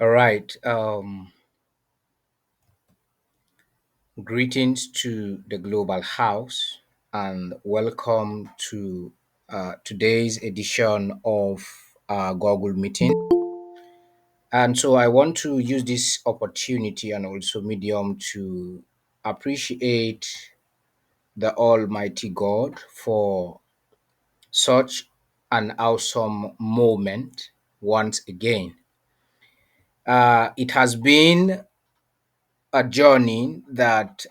All right. Greetings to the Global House and welcome to today's edition of Google Meeting. And so I want to use this opportunity and also medium to appreciate the Almighty God for such an awesome moment once again. It has been a journey that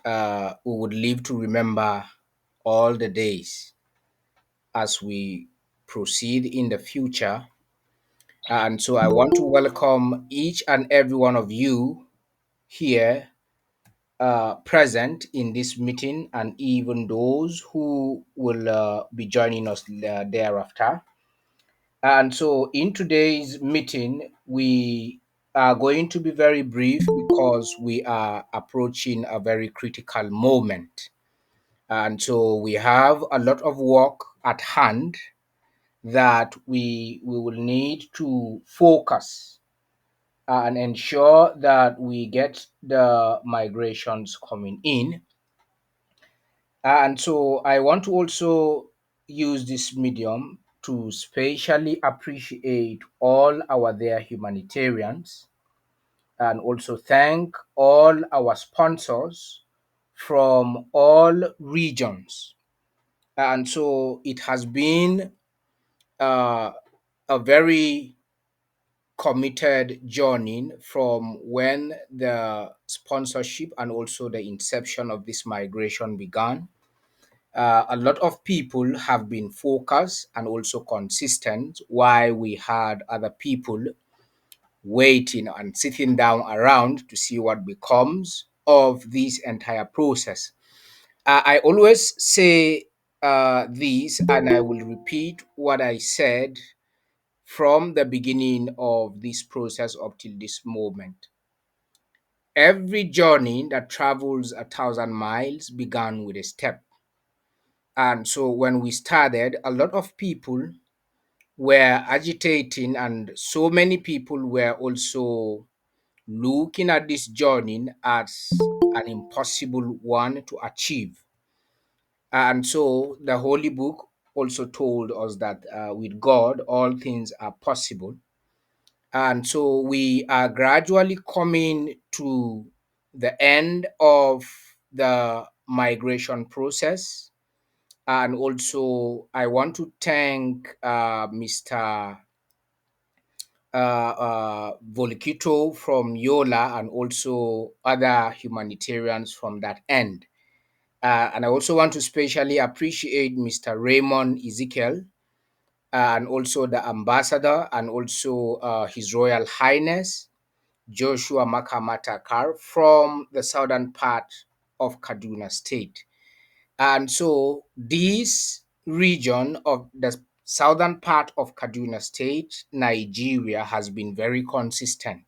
we would live to remember all the days as we proceed in the future. And so I want to welcome each and every one of you here present in this meeting, and even those who will be joining us thereafter. And so in today's meeting, we are going to be very brief because we are approaching a very critical moment. And so we have a lot of work at hand that we will need to focus and ensure that we get the migrations coming in. And so I want to also use this medium to specially appreciate all our there humanitarians and also thank all our sponsors from all regions. And so it has been uh, a very committed journey from when the sponsorship and also the inception of this migration began. A lot of people have been focused and also consistent while we had other people waiting and sitting down around to see what becomes of this entire process. I always say this, and I will repeat what I said from the beginning of this process up till this moment. Every journey that travels 1,000 miles began with a step. And so when we started, a lot of people were agitating, and so many people were also looking at this journey as an impossible one to achieve. And so the Holy Book also told us that with God, all things are possible. And so we are gradually coming to the end of the migration process. And also, I want to thank Mr. Volkito from Yola and also other humanitarians from that end. And I also want to specially appreciate Mr. Raymond Ezekiel and also the ambassador and also His Royal Highness Joshua Makamatakar from the southern part of Kaduna State. And so this region of the southern part of Kaduna State, Nigeria, has been very consistent.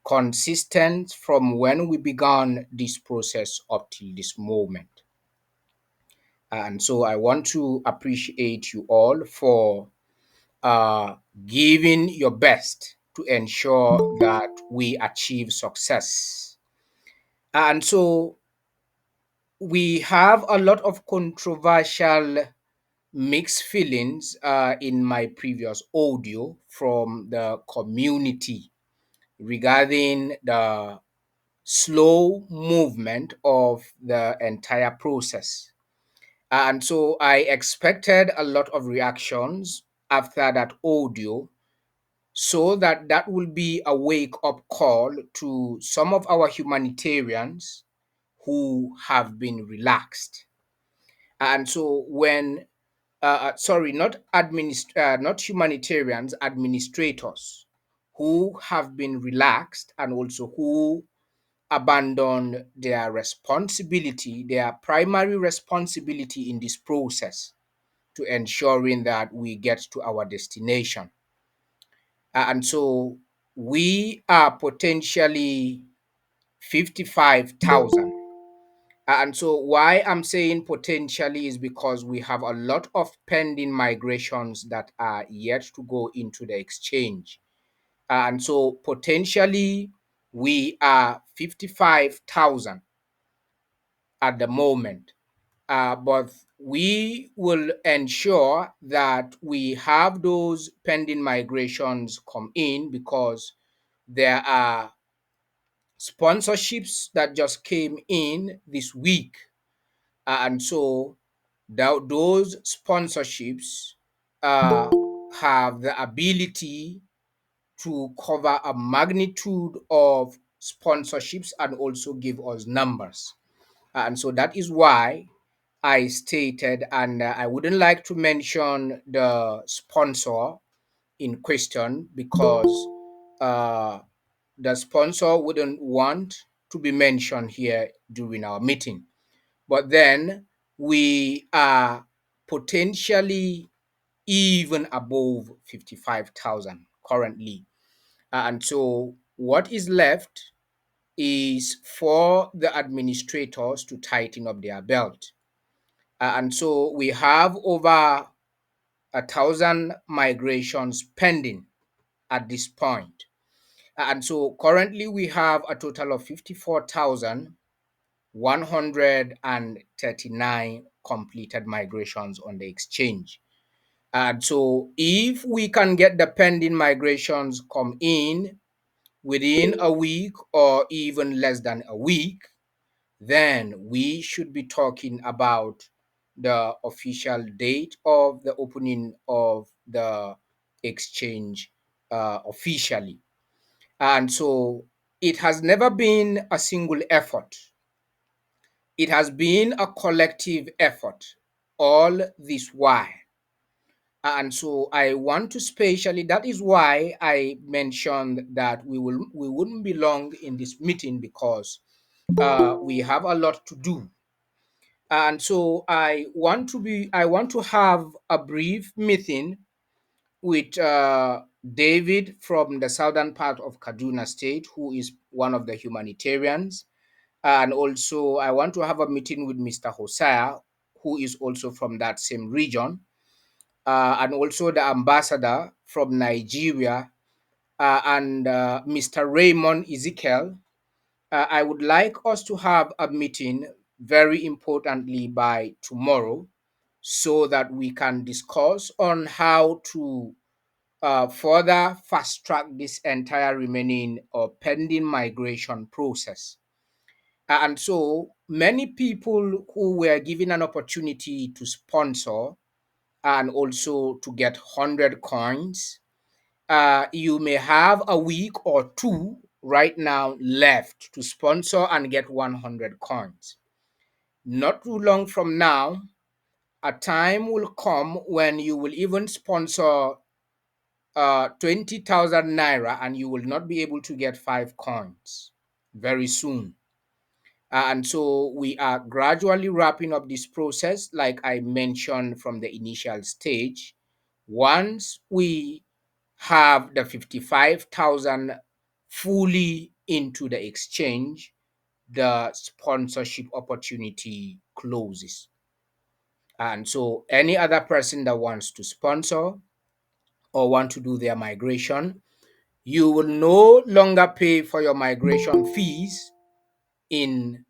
Consistent from when we began this process up till this moment. And so I want to appreciate you all for uh, giving your best to ensure that we achieve success. And so we have a lot of controversial mixed feelings in my previous audio from the community regarding the slow movement of the entire process. And so I expected a lot of reactions after that audio, so that will be a wake up call to some of our humanitarians who have been relaxed. And so when sorry, not humanitarians, administrators who have been relaxed and also who abandon their responsibility, their primary responsibility in this process to ensuring that we get to our destination. And so we are potentially 55,000. And so why I'm saying potentially is because we have a lot of pending migrations that are yet to go into the exchange. And so potentially we are 55,000 at the moment. But we will ensure that we have those pending migrations come in, because there are sponsorships that just came in this week. And so those sponsorships uh, have the ability to cover a magnitude of sponsorships and also give us numbers. And so that is why I stated, and I wouldn't like to mention the sponsor in question, because uh, the sponsor wouldn't want to be mentioned here during our meeting. But then we are potentially even above 55,000 currently. And so what is left is for the administrators to tighten up their belt. And so we have over 1,000 migrations pending at this point. And so currently we have a total of 54,139 completed migrations on the exchange. And so if we can get the pending migrations come in within a week or even less than a week, then we should be talking about the official date of the opening of the exchange officially. And so it has never been a single effort, it has been a collective effort all this while. And so I want to specially, that is why I mentioned that we wouldn't be long in this meeting, because we have a lot to do. And so I want to have a brief meeting with David from the southern part of Kaduna State, who is one of the humanitarians. And also I want to have a meeting with Mr. Hosea, who is also from that same region, and also the ambassador from Nigeria, and Mr. Raymond Ezekiel. I would like us to have a meeting, very importantly, by tomorrow, so that we can discuss on how to further fast track this entire remaining or pending migration process. And so many people who were given an opportunity to sponsor and also to get 100 coins, you may have a week or two right now left to sponsor and get 100 coins. Not too long from now, a time will come when you will even sponsor 20,000 naira and you will not be able to get 5 coins very soon. And so we are gradually wrapping up this process, like I mentioned from the initial stage. Once we have the 55,000 fully into the exchange, the sponsorship opportunity closes. And so any other person that wants to sponsor or want to do their migration, you will no longer pay for your migration fees in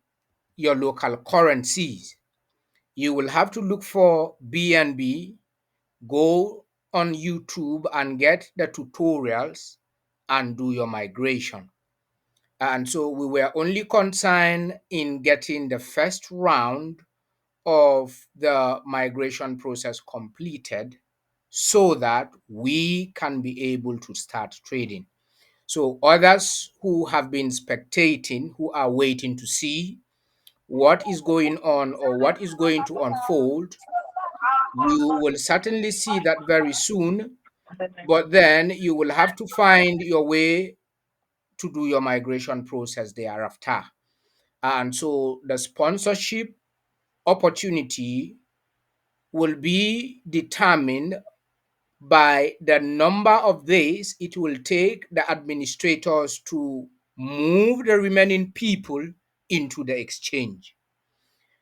your local currencies. You will have to look for BNB, go on YouTube and get the tutorials and do your migration. And so we were only concerned in getting the first round of the migration process completed so that we can be able to start trading. So others who have been spectating, who are waiting to see what is going on or what is going to unfold, you will certainly see that very soon, but then you will have to find your way to do your migration process thereafter. And so the sponsorship opportunity will be determined by the number of days it will take the administrators to move the remaining people into the exchange.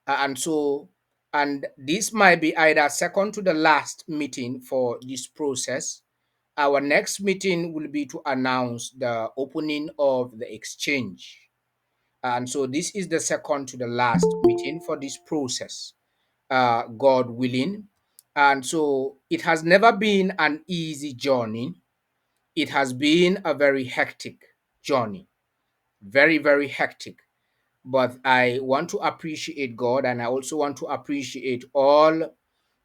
And so, and this might be either second to the last meeting for this process, Our next meeting will be to announce the opening of the exchange. And so this is the second to the last meeting for this process, God willing. And so it has never been an easy journey. It has been a very hectic journey, very, very hectic. But I want to appreciate God, and I also want to appreciate all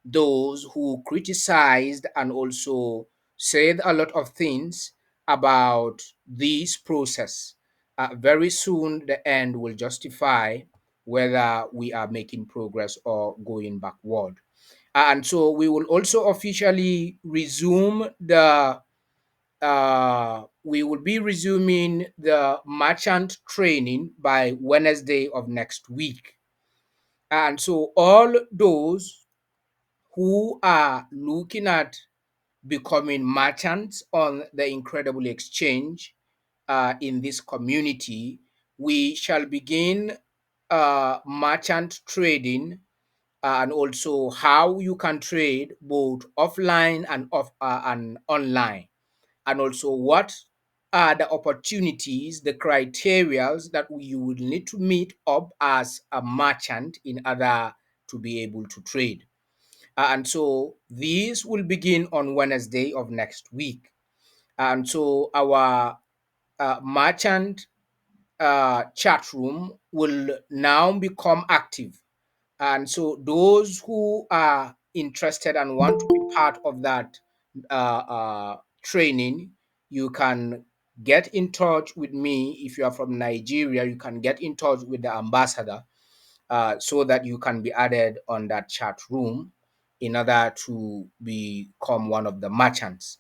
those who criticized and also said a lot of things about this process. Very soon, the end will justify whether we are making progress or going backward. And so we will also officially resume the we will be resuming the merchant training by Wednesday of next week. And so all those who are looking at becoming merchants on the incredible exchange in this community, we shall begin merchant trading, and also how you can trade both offline and and online, and also what are the opportunities, the criterias that you would need to meet up as a merchant in order to be able to trade. And so these will begin on Wednesday of next week. And so our merchant chat room will now become active. And so those who are interested and want to be part of that training, you can get in touch with me. If you are from Nigeria, you can get in touch with the ambassador, so that you can be added on that chat room in order to become one of the merchants.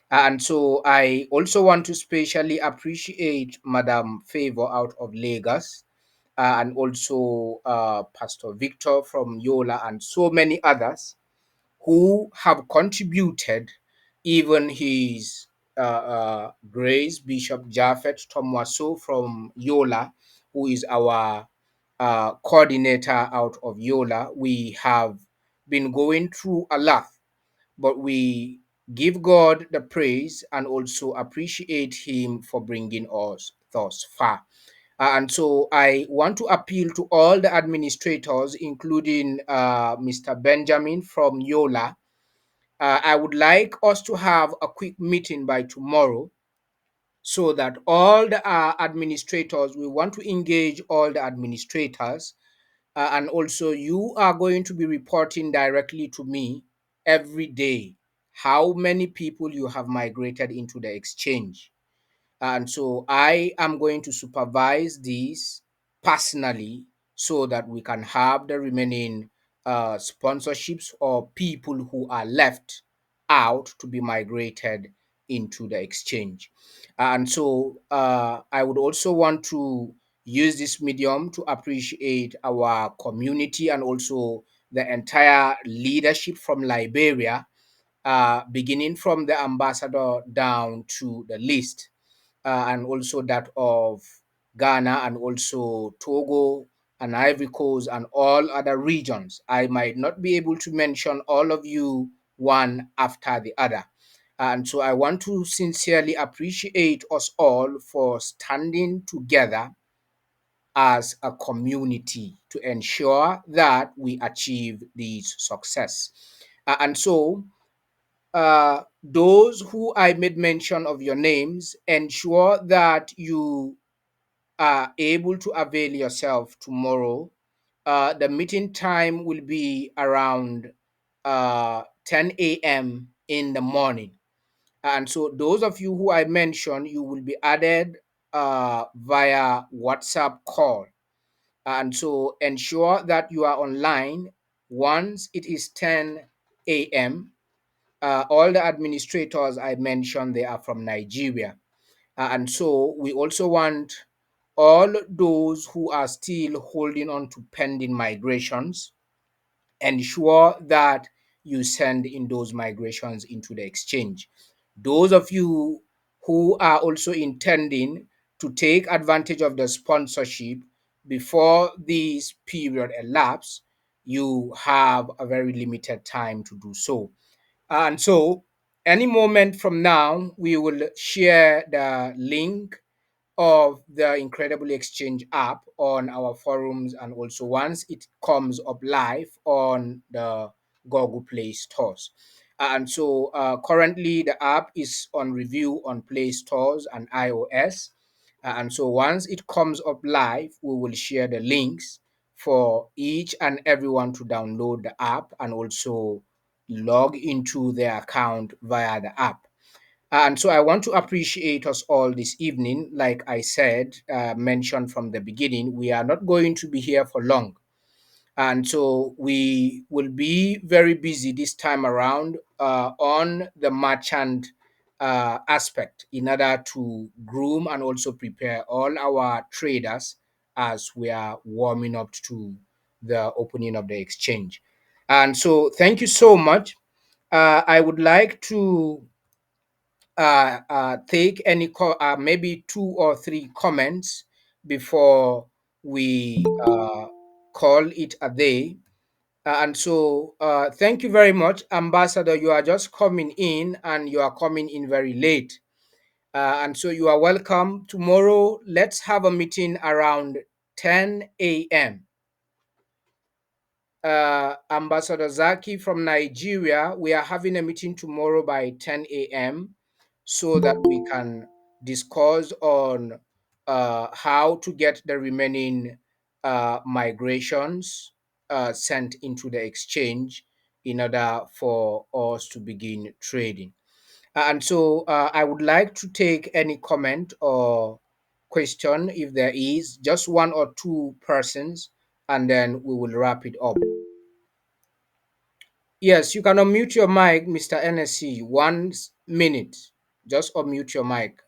And so I also want to specially appreciate Madam Favor out of Lagos, and also Pastor Victor from Yola, and so many others who have contributed, even his Grace Bishop Japhet Tomwaso from Yola, who is our coordinator out of Yola. We have been going through a lot, but we give God the praise and also appreciate Him for bringing us thus far. And so I want to appeal to all the administrators, including Mr. Benjamin from Yola. I would like us to have a quick meeting by tomorrow, so that all the administrators, we want to engage all the administrators, and also you are going to be reporting directly to me every day how many people you have migrated into the exchange. And so I am going to supervise this personally, so that we can have the remaining sponsorships or people who are left out to be migrated into the exchange. And so I would also want to use this medium to appreciate our community and also the entire leadership from Liberia, beginning from the ambassador down to the list, and also that of Ghana, and also Togo and Ivory Coast and all other regions. I might not be able to mention all of you one after the other. And so I want to sincerely appreciate us all for standing together as a community to ensure that we achieve this success. And so those who I made mention of your names, ensure that you are able to avail yourself tomorrow. The meeting time will be around 10 a.m. in the morning. And so those of you who I mentioned, you will be added via WhatsApp call. And so ensure that you are online once it is 10 a.m. All the administrators I mentioned, they are from Nigeria. And so we also want all those who are still holding on to pending migrations, ensure that you send in those migrations into the exchange. Those of you who are also intending to take advantage of the sponsorship before this period elapse, you have a very limited time to do so. And so any moment from now, we will share the link of the Incredible Exchange app on our forums, and also once it comes up live on the Google Play stores. And so currently the app is on review on Play stores and iOS. And so once it comes up live, we will share the links for each and everyone to download the app and also log into their account via the app. And so I want to appreciate us all this evening. Like I said, mentioned from the beginning, we are not going to be here for long. And so we will be very busy this time around on the merchant aspect in order to groom and also prepare all our traders as we are warming up to the opening of the exchange. And so thank you so much. I would like to take any maybe two or three comments before we call it a day. And so, thank you very much, Ambassador. You are just coming in, and you are coming in very late. And so, you are welcome. Tomorrow, let's have a meeting around 10 a.m. Ambassador Zaki from Nigeria, we are having a meeting tomorrow by 10 a.m. so that we can discuss on how to get the remaining migrations sent into the exchange in order for us to begin trading. And so I would like to take any comment or question if there is, just one or two persons, and then we will wrap it up. Yes, you can unmute your mic, Mr. NSC. 1 minute. Just unmute your mic.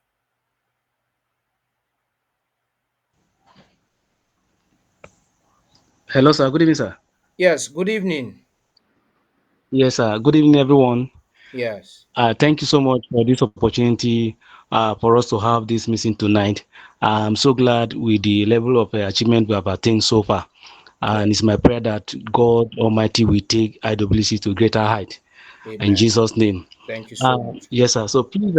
Hello, sir. Good evening, sir. Yes, good evening. Yes, sir. Good evening, everyone. Yes, Thank you so much for this opportunity for us to have this meeting tonight. I'm so glad with the level of achievement we have attained so far. And yes. it's my prayer that God Almighty will take IWC to greater height. In Amen. Jesus' name. Thank you so much. Yes, sir. So please,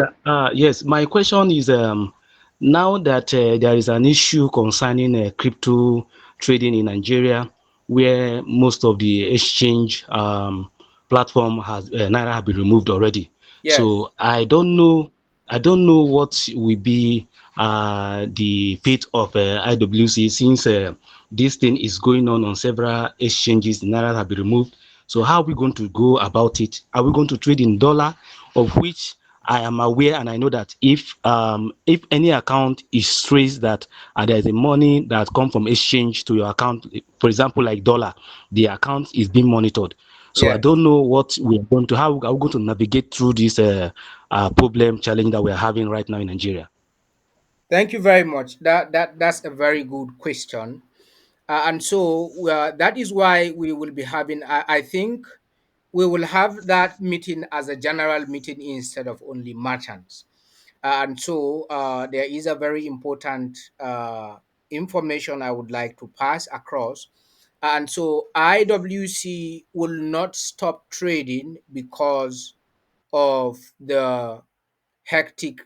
yes, my question is now that there is an issue concerning crypto trading in Nigeria, where most of the exchange platform has Naira have been removed already. Yes, So I don't know what will be the fate of IWC since this thing is going on several exchanges. Naira have been removed. So how are we going to go about it? Are we going to trade in dollar, of which I am aware and I know that if any account is traced that there is a money that come from exchange to your account, for example like dollar, the account is being monitored. So I yes. don't know what we are going to how are we going to navigate through this problem challenge that we are having right now in Nigeria. Thank you very much. That's a very good question. And so that is why we will be having. I think we will have that meeting as a general meeting instead of only merchants. And so there is a very important information I would like to pass across. And so IWC will not stop trading because of the hectic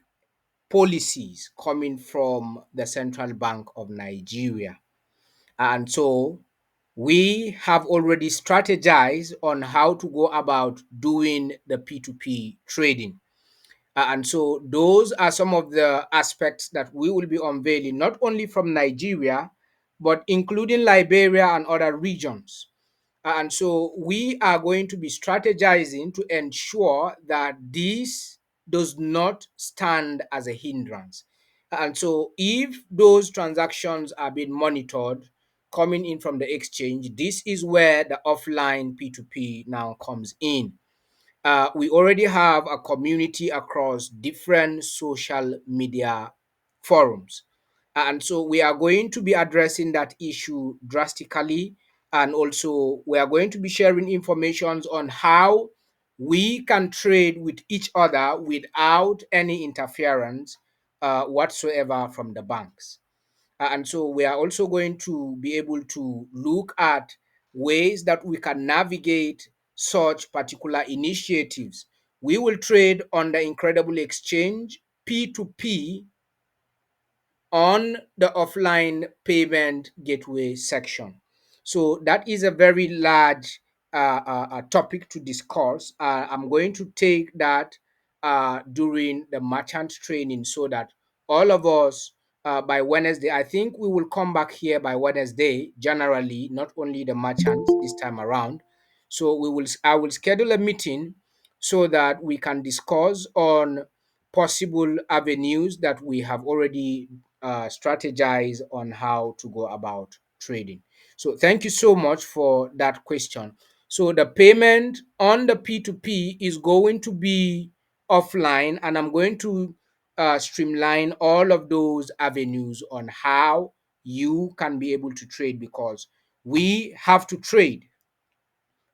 policies coming from the Central Bank of Nigeria. And so we have already strategized on how to go about doing the P2P trading. And so those are some of the aspects that we will be unveiling, not only from Nigeria, but including Liberia and other regions. And so we are going to be strategizing to ensure that this does not stand as a hindrance. And so if those transactions are being monitored coming in from the exchange, this is where the offline P2P now comes in. We already have a community across different social media forums. And so we are going to be addressing that issue drastically. And also, we are going to be sharing information on how we can trade with each other without any interference whatsoever from the banks. And so we are also going to be able to look at ways that we can navigate such particular initiatives We will trade on the Incredible Exchange P2P on the offline payment gateway section. So that is a very large topic to discuss. I'm going to take that during the merchant training so that all of us by Wednesday, I think we will come back here by Wednesday, generally, not only the merchants this time around. So I will schedule a meeting so that we can discuss on possible avenues that we have already strategize on how to go about trading. So thank you so much for that question. So the payment on the P2P is going to be offline, and I'm going to streamline all of those avenues on how you can be able to trade, because we have to trade,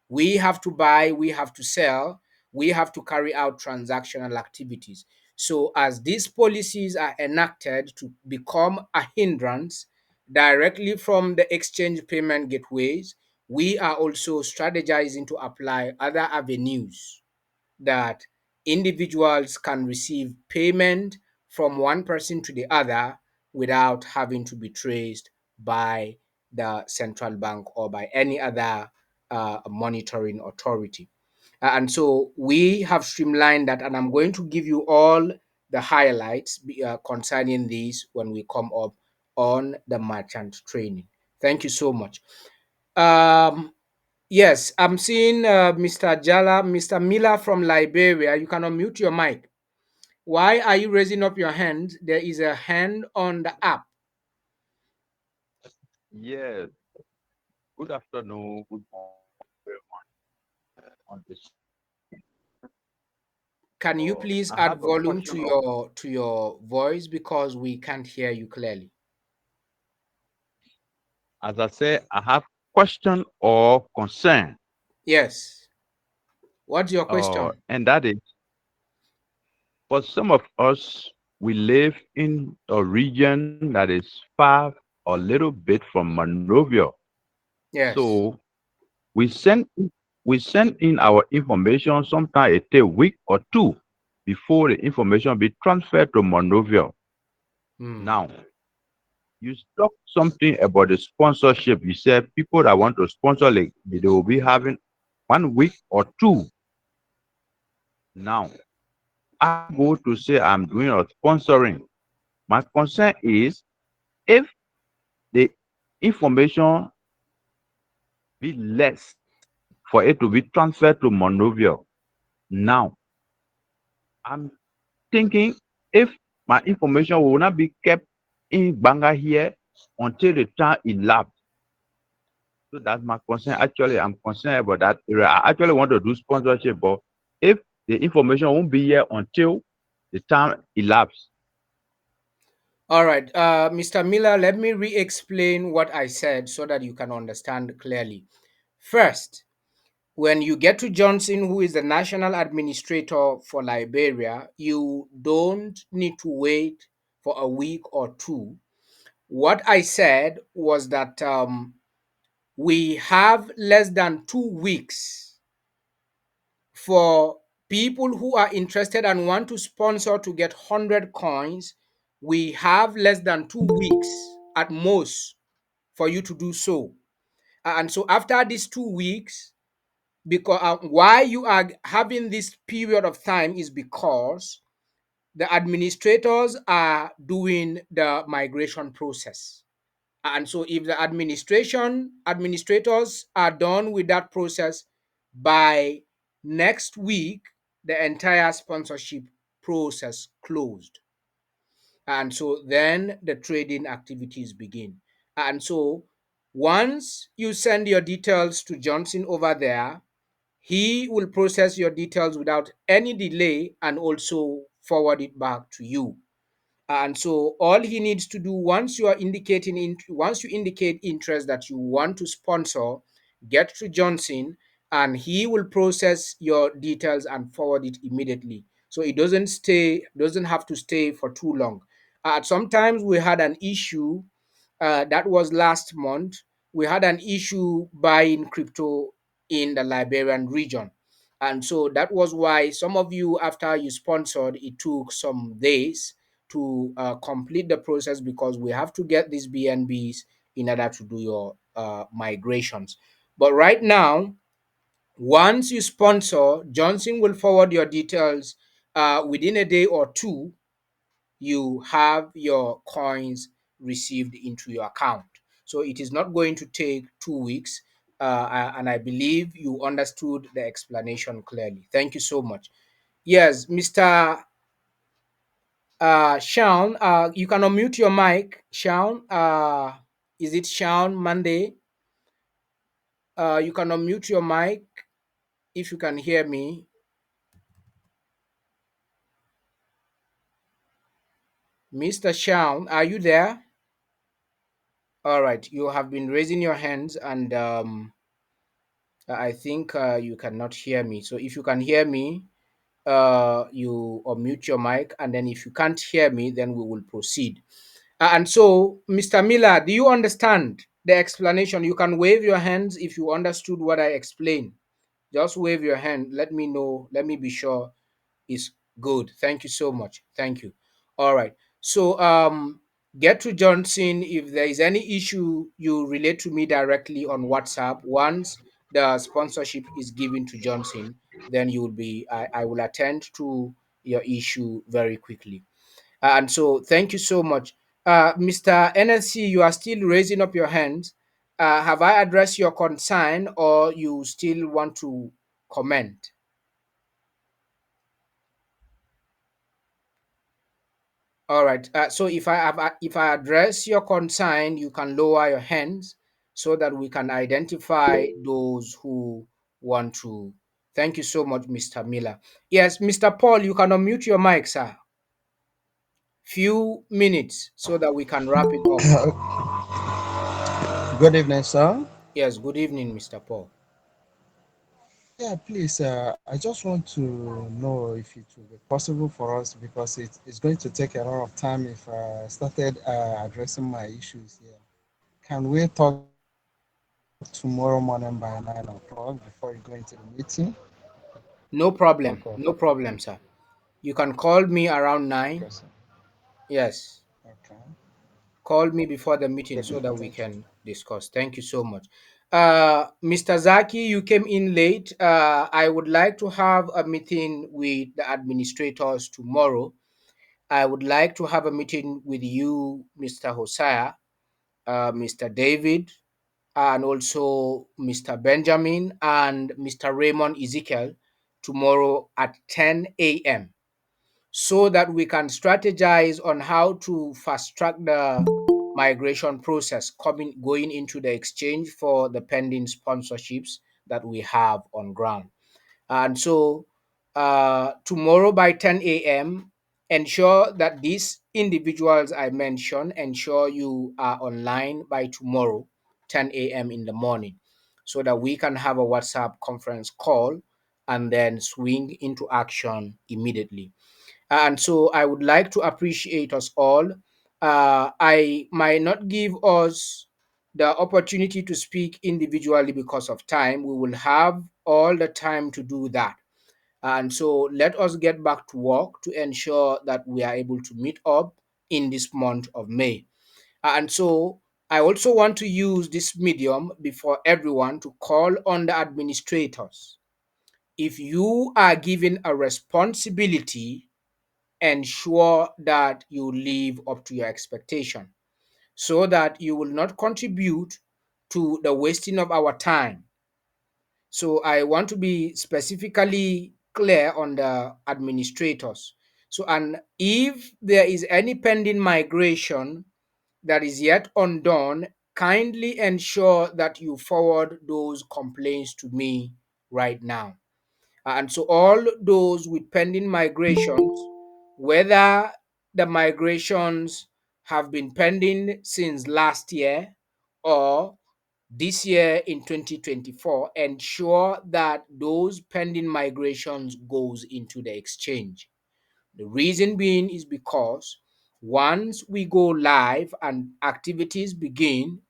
we have to buy, we have to sell, we have to carry out transactional activities. So, as these policies are enacted to become a hindrance directly from the exchange payment gateways, we are also strategizing to apply other avenues that individuals can receive payment from one person to the other without having to be traced by the central bank or by any other monitoring authority. And so we have streamlined that, and I'm going to give you all the highlights concerning this when we come up on the merchant training. Thank you so much. Um, Yes, I'm seeing Mr. Jala, Mr. Miller from Liberia. You can unmute your mic. Why are you raising up your hand? There is a hand on the app. Yes, good afternoon, good morning, everyone on the show. Can you please I add have a volume question of, to your voice because we can't hear you clearly? as I say, I have question or concern, Yes. What's your question? and that is, for some of us, we live in a region that is far a little bit from Monrovia. Yes. So we send we send in our information. Sometimes it take a week or two before the information be transferred to Monrovia. Hmm. Now, you talk something about the sponsorship. You said people that want to sponsor, like they will be having 1 week or two. Now, I go to say I'm doing a sponsoring. My concern is if the information be less for it to be transferred to Monrovia. Now, I'm thinking if my information will not be kept in Banga here until the time elapsed. So that's my concern. Actually, I'm concerned about that area. I actually want to do sponsorship, but if the information won't be here until the time elapsed. All right. Mr. Miller, let me re explain what I said so that you can understand clearly. First, when you get to Johnson, who is the national administrator for Liberia, you don't need to wait for a week or two. What I said was that we have less than 2 weeks for people who are interested and want to sponsor to get 100 coins. We have less than 2 weeks at most for you to do so. And so after these 2 weeks, because why you are having this period of time is because the administrators are doing the migration process. And so if the administrators are done with that process by next week, the entire sponsorship process closed. And so then the trading activities begin. And so once you send your details to Johnson over there, he will process your details without any delay and also forward it back to you. And so all he needs to do, once you indicate interest that you want to sponsor, get to Johnson and he will process your details and forward it immediately. So it doesn't have to stay for too long. Sometimes we had an issue that was last month. We had an issue buying crypto in the Liberian region. And so that was why some of you, after you sponsored, it took some days to complete the process, because we have to get these BNBs in order to do your migrations. But right now, once you sponsor, Johnson will forward your details within a day or two. You have your coins received into your account. So it is not going to take 2 weeks. And I believe you understood the explanation clearly. Thank you so much. Yes, Mr. Sean, you can unmute your mic. Sean, is it Sean Monday? You can unmute your mic if you can hear me. Mr. Sean, are you there? All right, you have been raising your hands, and I think you cannot hear me. So if you can hear me, you unmute your mic, and then if you can't hear me, then we will proceed. And so, Mr. Miller, do you understand the explanation? You can wave your hands if you understood what I explained. Just wave your hand. Let me know. Let me be sure is good. Thank you so much. Thank you. All right. So get to Johnson if there is any issue, you relate to me directly on WhatsApp. Once the sponsorship is given to Johnson, then you will be I will attend to your issue very quickly. And so thank you so much. Mr. NSC, you are still raising up your hand. Have I addressed your concern, or you still want to comment? All right. So if I address your concern, you can lower your hands so that we can identify those who want to. Thank you so much, Mr. Miller. Yes, Mr. Paul, you can unmute your mic, sir. Few minutes so that we can wrap it up. Good evening, sir. Yes. Good evening, Mr. Paul. Yeah, please, I just want to know if it will be possible for us because it's going to take a lot of time if I started addressing my issues here. Can we talk tomorrow morning by 9 o'clock before you go into the meeting? No Okay. problem. No problem, sir. You can call me around Okay, sir. 9. Yes. Okay. Call me before the Okay, meeting sir. so that Thank we you. can discuss. Thank you so much. Mr. Zaki, you came in late. I would like to have a meeting with the administrators tomorrow. I would like to have a meeting with you, Mr. Hosea, Mr. David, and also Mr. Benjamin and Mr. Raymond Ezekiel tomorrow at 10 a.m. so that we can strategize on how to fast track the migration process going into the exchange for the pending sponsorships that we have on ground. And so tomorrow by 10 a.m., ensure that these individuals I mentioned, ensure you are online by tomorrow, 10 a.m. in the morning, so that we can have a WhatsApp conference call and then swing into action immediately. And so I would like to appreciate us all. I might not give us the opportunity to speak individually because of time. We will have all the time to do that. And so let us get back to work to ensure that we are able to meet up in this month of May. And so I also want to use this medium before everyone to call on the administrators. If you are given a responsibility, ensure that you live up to your expectation so that you will not contribute to the wasting of our time. So I want to be specifically clear on the administrators. So, and if there is any pending migration that is yet undone, kindly ensure that you forward those complaints to me right now. And so all those with pending migrations, whether the migrations have been pending since last year or this year in 2024, ensure that those pending migrations goes into the exchange. The reason being is because once we go live and activities begin,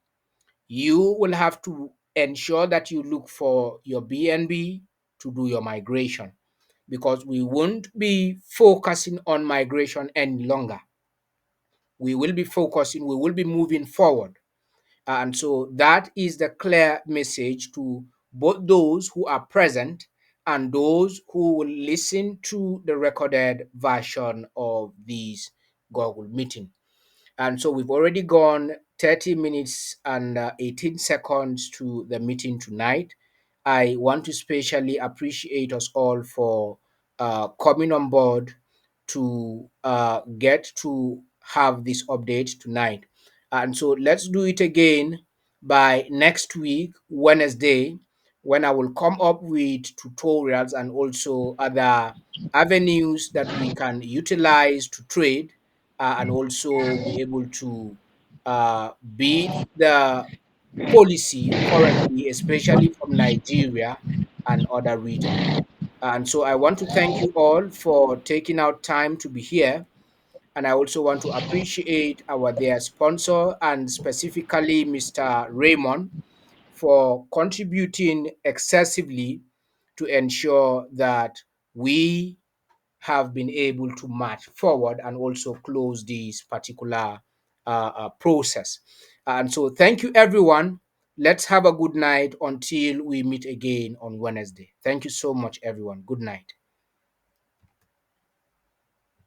you will have to ensure that you look for your BNB, to do your migration, because we won't be focusing on migration any longer. We will be focusing, we will be moving forward. And so that is the clear message to both those who are present and those who will listen to the recorded version of this Google meeting. And so we've already gone 30 minutes and 18 seconds to the meeting tonight. I want to specially appreciate us all for coming on board to get to have this update tonight. And so let's do it again by next week, Wednesday, when I will come up with tutorials and also other avenues that we can utilize to trade, and also be able to beat the policy currently, especially from Nigeria and other regions. And so I want to thank you all for taking out time to be here. And I also want to appreciate our their sponsor, and specifically Mr. Raymond, for contributing excessively to ensure that we have been able to march forward and also close this particular process. And so, thank you, everyone. Let's have a good night until we meet again on Wednesday. Thank you so much, everyone. Good night.